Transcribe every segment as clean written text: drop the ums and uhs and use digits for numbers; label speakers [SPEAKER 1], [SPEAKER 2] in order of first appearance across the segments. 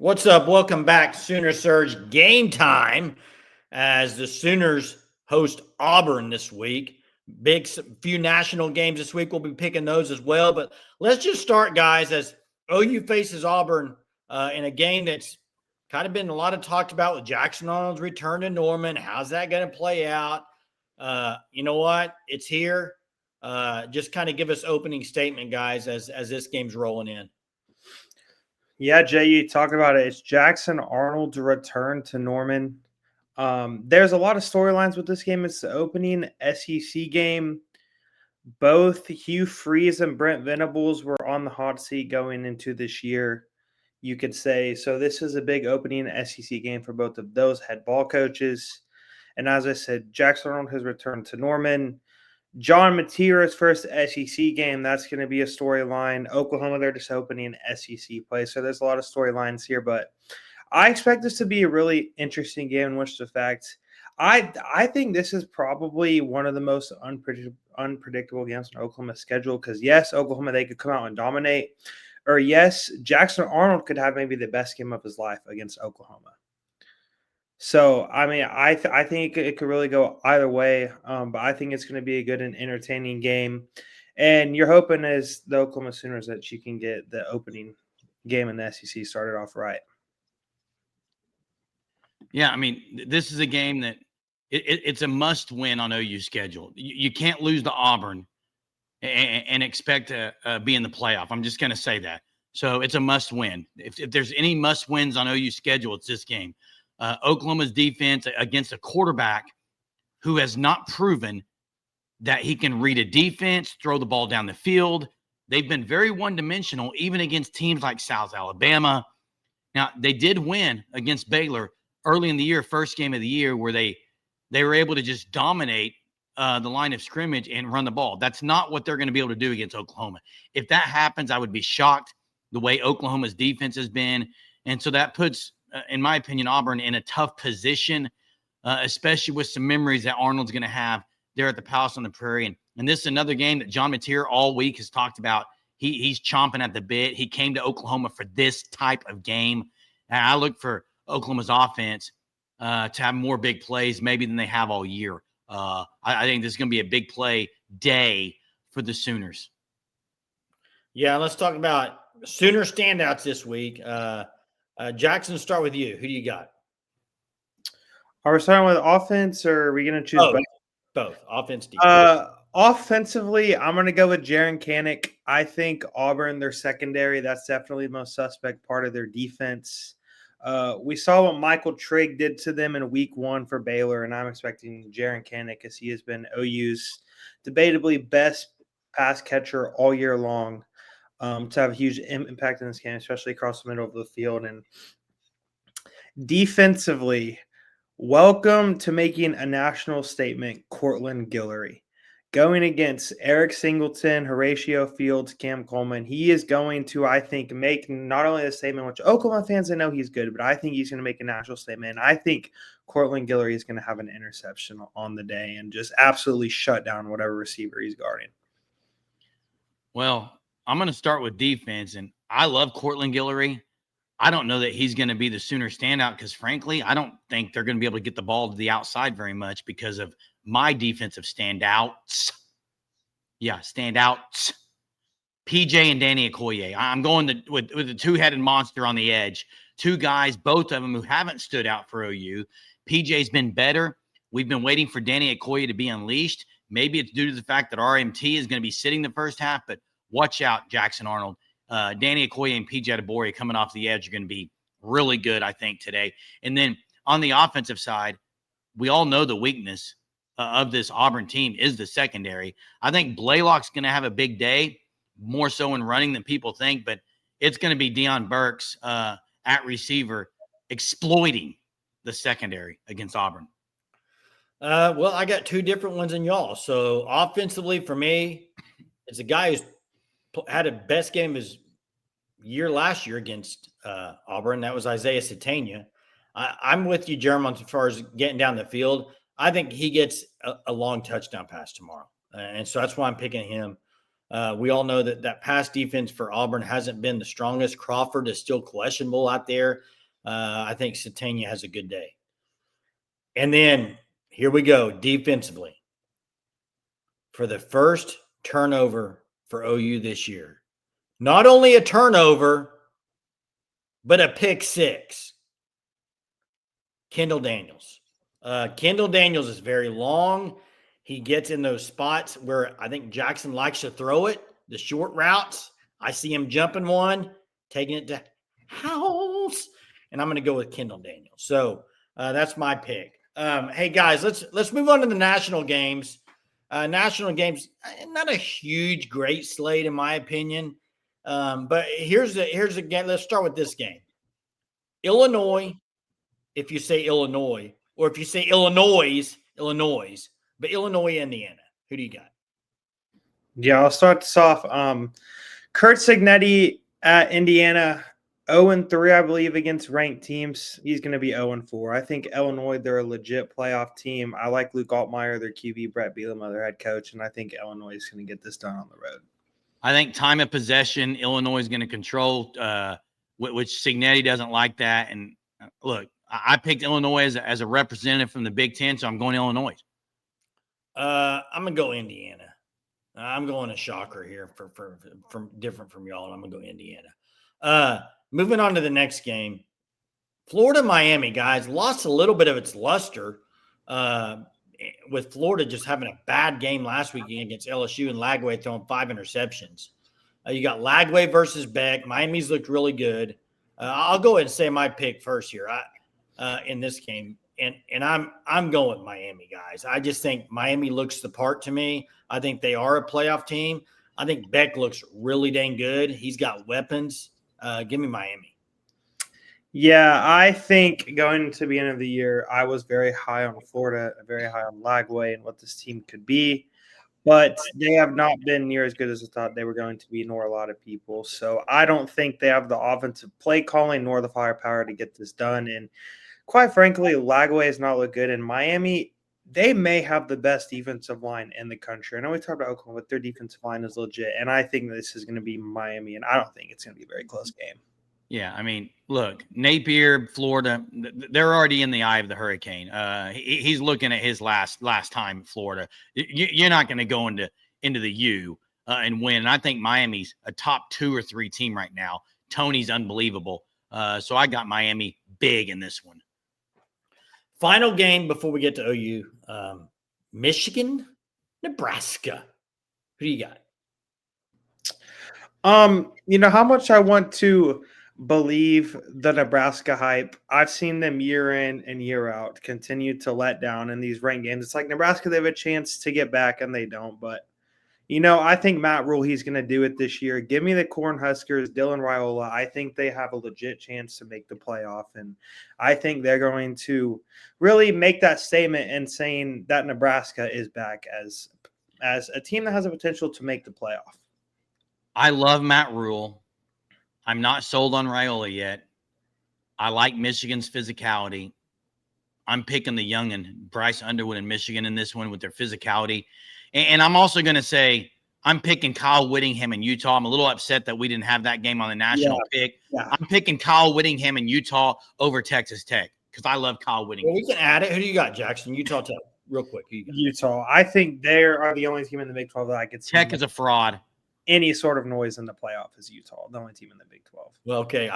[SPEAKER 1] What's up? Welcome back, Sooner Surge Game Time, as the Sooners host Auburn this week. Big few national games this week. We'll be picking those as well. But let's just start, guys, as OU faces Auburn in a game that's kind of been a lot of talked about with Jackson Arnold's return to Norman. How's that going to play out? You know what? It's here. Just kind of give us opening statement, guys, as this game's rolling in.
[SPEAKER 2] Yeah, Jay, you talk about it. It's Jackson Arnold's return to Norman. There's a lot of storylines with this game. It's the opening SEC game. Both Hugh Freeze and Brent Venables were on the hot seat going into this year, you could say. So this is a big opening SEC game for both of those head ball coaches. And as I said, Jackson Arnold has returned to Norman. John Matera's first SEC game, that's going to be a storyline. Oklahoma, they're just opening SEC play. So there's a lot of storylines here, but I expect this to be a really interesting game in which the fact I think this is probably one of the most unpredictable games on Oklahoma's schedule because, yes, Oklahoma, they could come out and dominate. Or, yes, Jackson Arnold could have maybe the best game of his life against Oklahoma. So, I mean, I think it could really go either way, but I think it's going to be a good and entertaining game. And you're hoping as the Oklahoma Sooners that you can get the opening game in the SEC started off right.
[SPEAKER 3] Yeah, I mean, this is a game that it's a must-win on OU's schedule. You can't lose to Auburn and expect to be in the playoff. I'm just going to say that. So it's a must-win. If there's any must-wins on OU's schedule, it's this game. Oklahoma's defense against a quarterback who has not proven that he can read a defense, throw the ball down the field. They've been very one-dimensional, even against teams like South Alabama. Now, they did win against Baylor early in the year, first game of the year, where they were able to just dominate the line of scrimmage and run the ball. That's not what they're going to be able to do against Oklahoma. If that happens, I would be shocked the way Oklahoma's defense has been. And so that puts, in my opinion, Auburn in a tough position, especially with some memories that Arnold's going to have there at the Palace on the Prairie. And this is another game that John Matera all week has talked about. He's chomping at the bit. He came to Oklahoma for this type of game. And I look for Oklahoma's offense to have more big plays maybe than they have all year. I think this is going to be a big play day for the Sooners.
[SPEAKER 1] Yeah, let's talk about Sooner standouts this week. Jackson, start with you. Who do you got?
[SPEAKER 2] Are we starting with offense or are we going to choose both?
[SPEAKER 1] Both. Offense, defense.
[SPEAKER 2] Offensively, I'm going to go with Jaren Kanak. I think Auburn, their secondary, that's definitely the most suspect part of their defense. We saw what Michael Trigg did to them in week 1 for Baylor, and I'm expecting Jaren Kanak, as he has been OU's debatably best pass catcher all year long, to have a huge impact in this game, especially across the middle of the field. And defensively, welcome to making a national statement, Cortland Guillory. Going against Eric Singleton, Horatio Fields, Cam Coleman, he is going to, I think, make not only a statement, which Oklahoma fans, I know he's good, but I think he's going to make a national statement. I think Cortland Guillory is going to have an interception on the day and just absolutely shut down whatever receiver he's guarding.
[SPEAKER 3] Well, I'm going to start with defense, and I love Cortland Guillory. I don't know that he's going to be the Sooner standout because, frankly, I don't think they're going to be able to get the ball to the outside very much because of my defensive standouts. Yeah, standouts. PJ and Danny Okoye. I'm going with the two-headed monster on the edge. Two guys, both of them who haven't stood out for OU. PJ's been better. We've been waiting for Danny Okoye to be unleashed. Maybe it's due to the fact that RMT is going to be sitting the first half, but watch out, Jackson Arnold. Danny Okoye and PJ Adebawore coming off the edge are going to be really good, I think, today. And then on the offensive side, we all know the weakness of this Auburn team is the secondary. I think Blaylock's going to have a big day, more so in running than people think, but it's going to be Deion Burks at receiver exploiting the secondary against Auburn.
[SPEAKER 1] Well, I got two different ones than y'all. So offensively for me, it's a guy who's had a best game of his year last year against Auburn. That was Isaiah Satania. I'm with you, Jeremy, as far as getting down the field. I think he gets a long touchdown pass tomorrow. And so that's why I'm picking him. We all know that pass defense for Auburn hasn't been the strongest. Crawford is still questionable out there. I think Satania has a good day. And then here we go defensively. For the first turnover for OU this year. Not only a turnover, but a pick six. Kendall Daniels. Kendall Daniels is very long. He gets in those spots where I think Jackson likes to throw it, the short routes. I see him jumping one, taking it to house, and I'm going to go with Kendall Daniels. So that's my pick. Hey guys, let's move on to the national games. National games, not a huge, great slate in my opinion, but here's a game. Let's start with this game. Illinois, if you say Illinois, or if you say Illinois, but Illinois, Indiana. Who do you got?
[SPEAKER 2] Yeah, I'll start this off. Kurt Signetti at Indiana, 0-3, I believe, against ranked teams. He's going to be 0-4. I think Illinois, they're a legit playoff team. I like Luke Altmaier, their QB, Brett Bielema, their head coach, and I think Illinois is going to get this done on the road.
[SPEAKER 3] I think time of possession, Illinois is going to control, which Signetti doesn't like that. And look, I picked Illinois as a representative from the Big Ten, so I'm going Illinois.
[SPEAKER 1] I'm going to go Indiana. I'm going a shocker here from different from y'all, and I'm going to go Indiana. Moving on to the next game, Florida, Miami, guys, lost a little bit of its luster with Florida just having a bad game last week against LSU and Lagway throwing 5 interceptions. You got Lagway versus Beck. Miami's looked really good. I'll go ahead and say my pick first here in this game, and I'm going with Miami, guys. I just think Miami looks the part to me. I think they are a playoff team. I think Beck looks really dang good. He's got weapons. Give me Miami.
[SPEAKER 2] Yeah, I think going into the end of the year, I was very high on Florida, very high on Lagway and what this team could be. But they have not been near as good as I thought they were going to be, nor a lot of people. So I don't think they have the offensive play calling nor the firepower to get this done. And quite frankly, Lagway has not looked good. In Miami, they may have the best defensive line in the country. I know we talked about Oklahoma, but their defensive line is legit. And I think this is going to be Miami, and I don't think it's going to be a very close game.
[SPEAKER 3] Yeah, I mean, look, Napier, Florida, they're already in the eye of the hurricane. He's looking at his last time in Florida. You're not going to go into the U and win. And I think Miami's a top 2 or 3 team right now. Tony's unbelievable. So I got Miami big in this one.
[SPEAKER 1] Final game before we get to OU, Michigan, Nebraska. Who do you got?
[SPEAKER 2] You know how much I want to believe the Nebraska hype. I've seen them year in and year out continue to let down in these ranked games. It's like Nebraska, they have a chance to get back and they don't. But, I think Matt Rule, he's going to do it this year. Give me the Cornhuskers, Dylan Raiola. I think they have a legit chance to make the playoff. And I think they're going to really make that statement and saying that Nebraska is back as a team that has a potential to make the playoff.
[SPEAKER 3] I love Matt Rule. I'm not sold on Raiola yet. I like Michigan's physicality. I'm picking the youngin, Bryce Underwood in Michigan in this one with their physicality. And I'm also going to say I'm picking Kyle Whittingham in Utah. I'm a little upset that we didn't have that game on the national pick.
[SPEAKER 2] Yeah.
[SPEAKER 3] I'm picking Kyle Whittingham in Utah over Texas Tech because I love Kyle Whittingham.
[SPEAKER 1] Well, we can add it. Who do you got, Jackson? Utah Tech, real quick. Who you got?
[SPEAKER 2] Utah. I think they are the only team in the Big 12 that I could see.
[SPEAKER 3] Tech is a fraud.
[SPEAKER 2] Any sort of noise in the playoff is Utah, the only team in the Big 12.
[SPEAKER 1] Well, okay,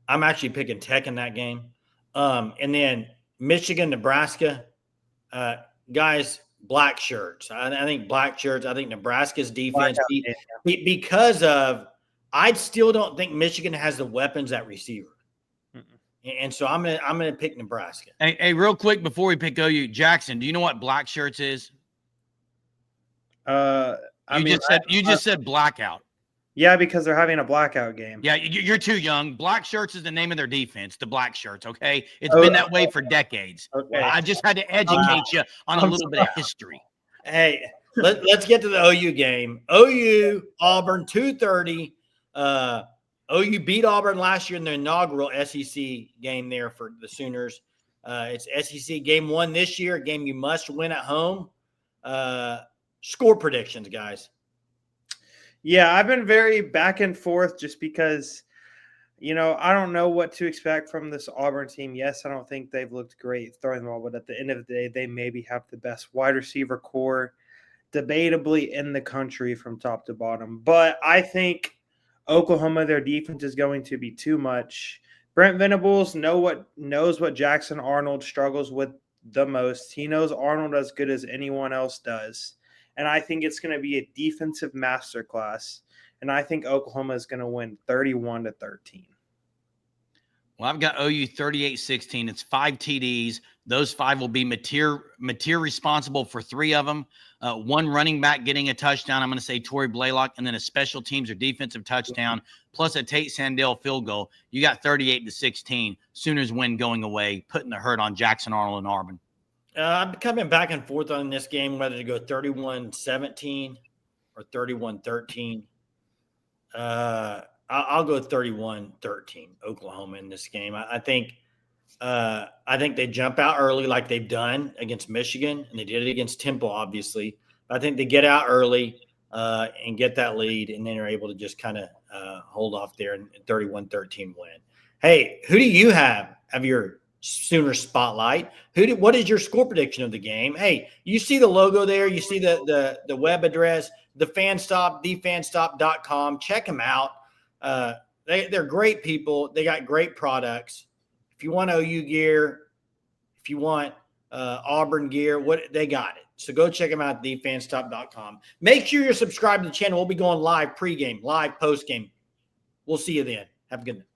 [SPEAKER 1] I'm actually picking Tech in that game. And then Michigan, Nebraska, guys, black shirts. I think black shirts. I think Nebraska's defense, because of I still don't think Michigan has the weapons at receiver. And so I'm gonna pick Nebraska.
[SPEAKER 3] Hey, real quick before we pick OU, Jackson, do you know what black shirts is? You just said blackout.
[SPEAKER 2] Yeah, because they're having a blackout game.
[SPEAKER 3] Yeah, you're too young. Black shirts is the name of their defense, the black shirts, okay? It's been that way for decades.
[SPEAKER 2] Okay.
[SPEAKER 3] I just had to educate you on a little bit of history.
[SPEAKER 1] Hey, let's get to the OU game. OU, Auburn, 2:30. OU beat Auburn last year in the inaugural SEC game there for the Sooners. It's SEC game 1 this year, a game you must win at home. Score predictions, guys.
[SPEAKER 2] Yeah, I've been very back and forth just because, I don't know what to expect from this Auburn team. Yes, I don't think they've looked great throwing the ball, but at the end of the day, they maybe have the best wide receiver core, debatably in the country from top to bottom. But I think Oklahoma, their defense is going to be too much. Brent Venables knows what Jackson Arnold struggles with the most. He knows Arnold as good as anyone else does. And I think it's going to be a defensive masterclass. And I think Oklahoma is going to win 31-13.
[SPEAKER 3] Well, I've got OU 38-16. It's 5 TDs. Those 5 will be Mateer responsible for 3 of them. 1 running back getting a touchdown. I'm going to say Torrey Blaylock, and then a special teams or defensive touchdown, plus a Tate Sandell field goal. You got 38-16. Sooners win going away, putting the hurt on Jackson Arnold and Auburn.
[SPEAKER 1] I'm coming back and forth on this game, whether to go 31-17 or 31-13. I'll go 31-13 Oklahoma in this game. I think they jump out early like they've done against Michigan, and they did it against Temple, obviously. But I think they get out early and get that lead, and then are able to just kind of hold off there and 31-13 win. Hey, who do you have your Sooner spotlight? What is your score prediction of the game? Hey, you see the logo there. You see the web address, thefanstop.com. Check them out. They're great people. They got great products. If you want OU gear, if you want Auburn gear, they got it. So go check them out at thefanstop.com. Make sure you're subscribed to the channel. We'll be going live pregame, live postgame. We'll see you then. Have a good night.